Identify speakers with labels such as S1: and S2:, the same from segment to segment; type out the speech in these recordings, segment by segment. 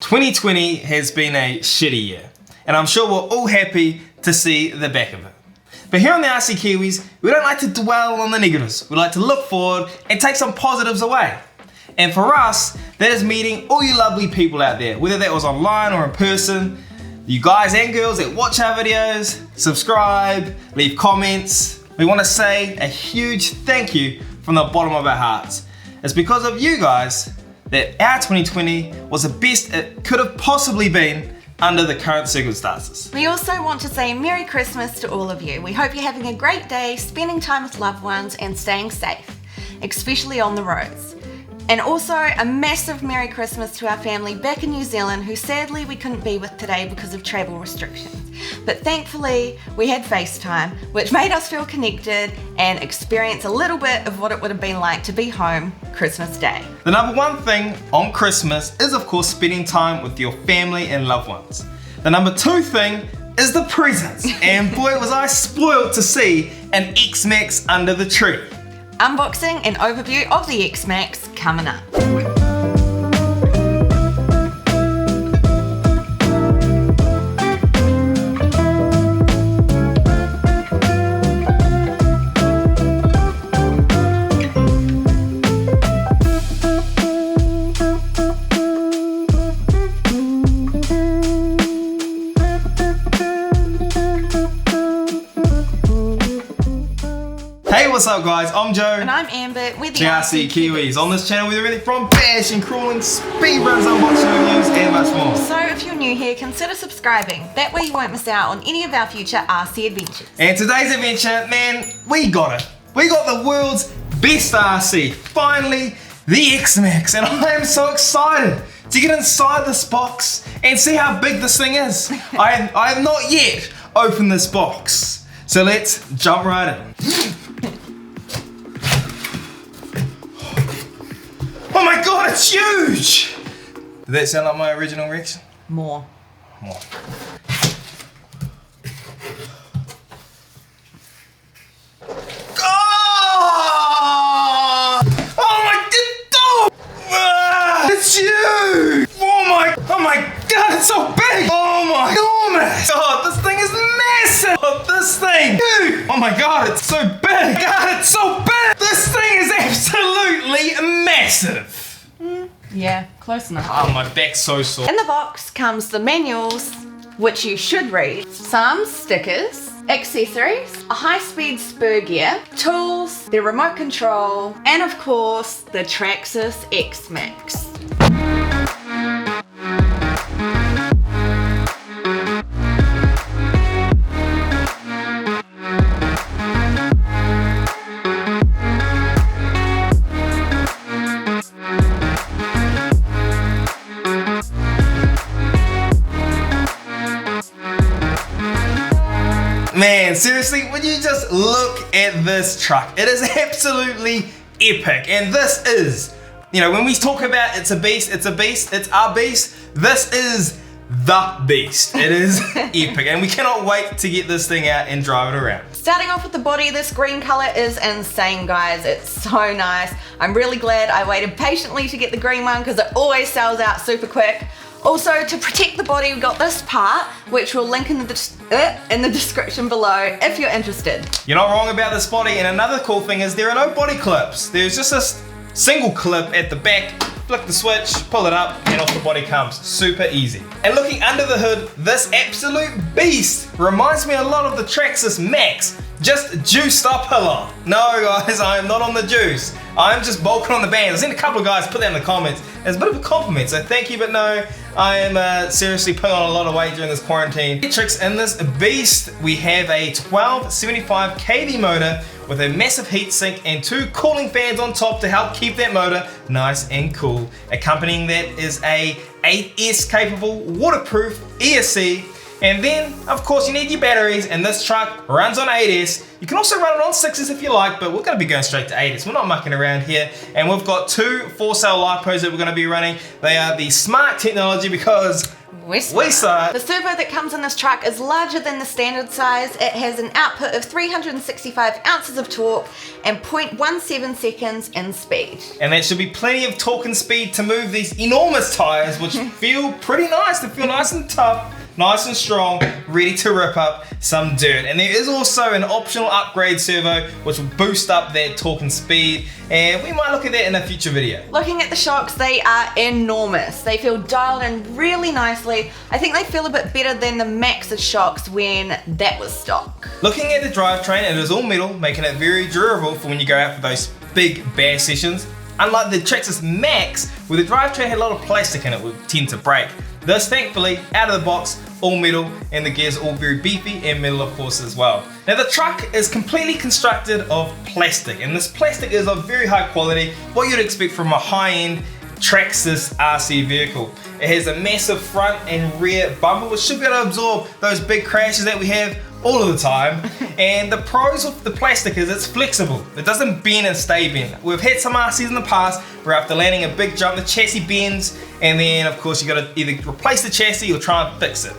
S1: 2020 has been a shitty year, and I'm sure we're all happy to see the back of it. But here on the TRAXXAS, we don't like to dwell on the negatives. We like to look forward and take some positives away. And for us, that is meeting all you lovely people out there, whether that was online or in person, you guys and girls that watch our videos, subscribe, leave comments. We want to say a huge thank you from the bottom of our hearts. It's because of you guys that our 2020 was the best it could have possibly been under the current circumstances.
S2: We also want to say Merry Christmas to all of you. We hope you're having a great day, spending time with loved ones and staying safe, especially on the roads. And also a massive Merry Christmas to our family back in New Zealand, who sadly we couldn't be with today because of travel restrictions. But thankfully we had FaceTime, which made us feel connected and experience a little bit of what it would have been like to be home Christmas Day.
S1: The number one thing on Christmas is of course spending time with your family and loved ones. The number two thing is the presents. And boy was I spoiled to see an XMAXX under the tree.
S2: Unboxing and overview of the XMAXX coming up.
S1: Hey, what's up guys? I'm Joe.
S2: And I'm Amber. We're the
S1: TRCKiwis. On this channel we do everything from bash and crawling, speedruns, unboxing reviews and much more.
S2: So if you're new here, consider subscribing. That way you won't miss out on any of our future RC adventures.
S1: And today's adventure, man, we got it. We got the world's best RC. Finally, the XMAXX. And I am so excited to get inside this box and see how big this thing is. I have not yet opened this box. So let's jump right in. Oh my god, it's huge! Did that sound like my original reaction?
S2: More.
S1: More. Oh! Oh my god! Ah, it's huge! Oh my god, it's so big! Oh my enormous! Oh, this thing is massive! Oh, this thing! Huge! Oh my god, it's so big! God, it's so big! This thing is absolutely massive!
S2: Yeah, close enough.
S1: Oh, my back's so sore.
S2: In the box comes the manuals, which you should read, some stickers, accessories, a high-speed spur gear, tools, the remote control, and of course, the TRAXXAS XMAXX.
S1: Man, seriously, would you just look at this truck? It is absolutely epic. And this is, you know, when we talk about it's a beast, it's our beast, this is the beast. It is epic. And we cannot wait to get this thing out and drive it around.
S2: Starting off with the body, this green color is insane, guys. It's so nice. I'm really glad I waited patiently to get the green one because it always sells out super quick. Also, to protect the body, we've got this part, which we'll link in the description below if you're interested.
S1: You're not wrong about this body, and another cool thing is there are no body clips. There's just a single clip at the back, flick the switch, pull it up, and off the body comes. Super easy. And looking under the hood, this absolute beast reminds me a lot of the TRAXXAS XMAXX, just juiced up a lot. No guys, I am not on the juice. I'm just bulking on the bands. I've seen a couple of guys put that in the comments as a bit of a compliment, so thank you, but no, I am seriously putting on a lot of weight during this quarantine. Tricks in this beast, we have a 1275 kV motor with a massive heatsink and two cooling fans on top to help keep that motor nice and cool. Accompanying that is a 8S capable waterproof ESC And then, of course, you need your batteries, and this truck runs on 8S. You can also run it on 6S if you like, but we're gonna be going straight to 8S. We're not mucking around here. And we've got 2 4-cell lipos that we're gonna be running. They are the smart technology because we saw it.
S2: The servo that comes in this truck is larger than the standard size. It has an output of 365 ounces of torque and 0.17 seconds in speed.
S1: And that should be plenty of torque and speed to move these enormous tires, which feel pretty nice. They feel nice and tough, nice and strong, ready to rip up some dirt. And there is also an optional upgrade servo, which will boost up that torque and speed. And we might look at that in a future video.
S2: Looking at the shocks, they are enormous. They feel dialed in really nicely. I think they feel a bit better than the Maxxis shocks when that was stock.
S1: Looking at the drivetrain, it is all metal, making it very durable for when you go out for those big bass sessions. Unlike the TRAXXAS XMAXX, where the drivetrain had a lot of plastic in it, would tend to break. This, thankfully, out of the box, all metal, and the gears all very beefy and metal, of course, as well. Now, the truck is completely constructed of plastic, and this plastic is of very high quality, what you'd expect from a high-end TRAXXAS RC vehicle. It has a massive front and rear bumper, which should be able to absorb those big crashes that we have all of the time. And the pros of the plastic is it's flexible. It doesn't bend and stay bent. We've had some RCs in the past where after landing a big jump, the chassis bends, and then of course you gotta either replace the chassis or try and fix it.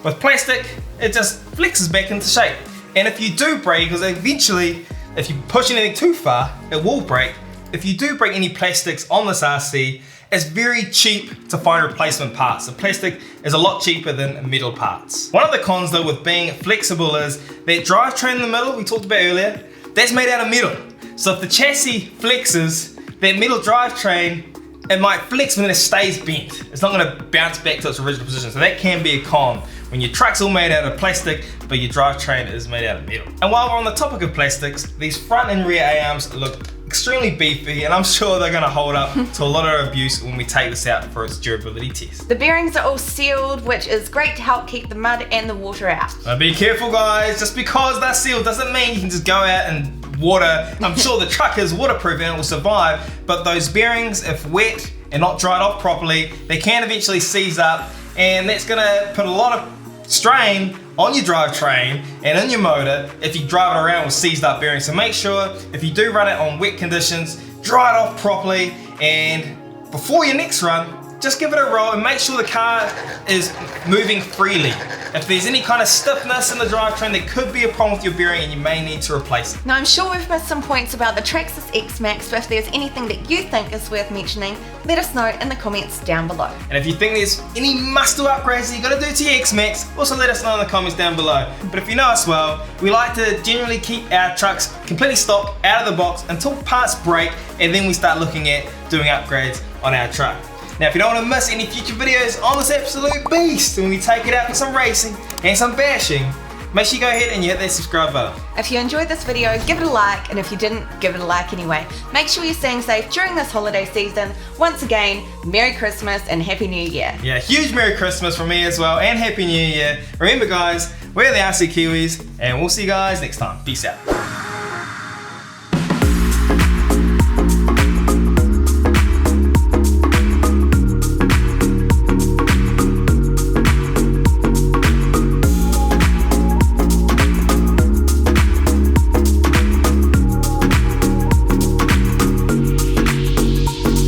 S1: With plastic, it just flexes back into shape. And if you do break, because eventually, if you push anything too far, it will break. If you do break any plastics on this RC, it's very cheap to find replacement parts. The plastic is a lot cheaper than metal parts. One of the cons though with being flexible is that drivetrain in the middle we talked about earlier, that's made out of metal. So if the chassis flexes, that metal drivetrain, it might flex but then it stays bent. It's not gonna bounce back to its original position. So that can be a con when your truck's all made out of plastic, but your drivetrain is made out of metal. And while we're on the topic of plastics, these front and rear A-arms look extremely beefy, and I'm sure they're gonna hold up to a lot of abuse when we take this out for its durability test.
S2: The bearings are all sealed, which is great to help keep the mud and the water out.
S1: Now be careful guys, just because they're sealed doesn't mean you can just go out and water. I'm sure the truck is waterproof and it will survive, but those bearings, if wet and not dried off properly, they can eventually seize up, and that's gonna put a lot of strain on your drivetrain and in your motor if you drive it around with seized up bearings. So make sure if you do run it on wet conditions, dry it off properly, and before your next run, just give it a roll and make sure the car is moving freely. If there's any kind of stiffness in the drivetrain, there could be a problem with your bearing and you may need to replace it.
S2: Now I'm sure we've missed some points about the TRAXXAS XMAXX, but if there's anything that you think is worth mentioning, let us know in the comments down below.
S1: And if you think there's any must-do upgrades that you gotta do to your XMAXX, also let us know in the comments down below. But if you know us well, we like to generally keep our trucks completely stocked out of the box until parts break, and then we start looking at doing upgrades on our truck. Now if you don't want to miss any future videos on this absolute beast when we take it out for some racing and some bashing, make sure you go ahead and you hit that subscribe button.
S2: If you enjoyed this video, give it a like, and if you didn't, give it a like anyway. Make sure you're staying safe during this holiday season. Once again, Merry Christmas and Happy New Year.
S1: Yeah, huge Merry Christmas from me as well, and Happy New Year. Remember guys, we're the TheRcKiwis, and we'll see you guys next time. Peace out.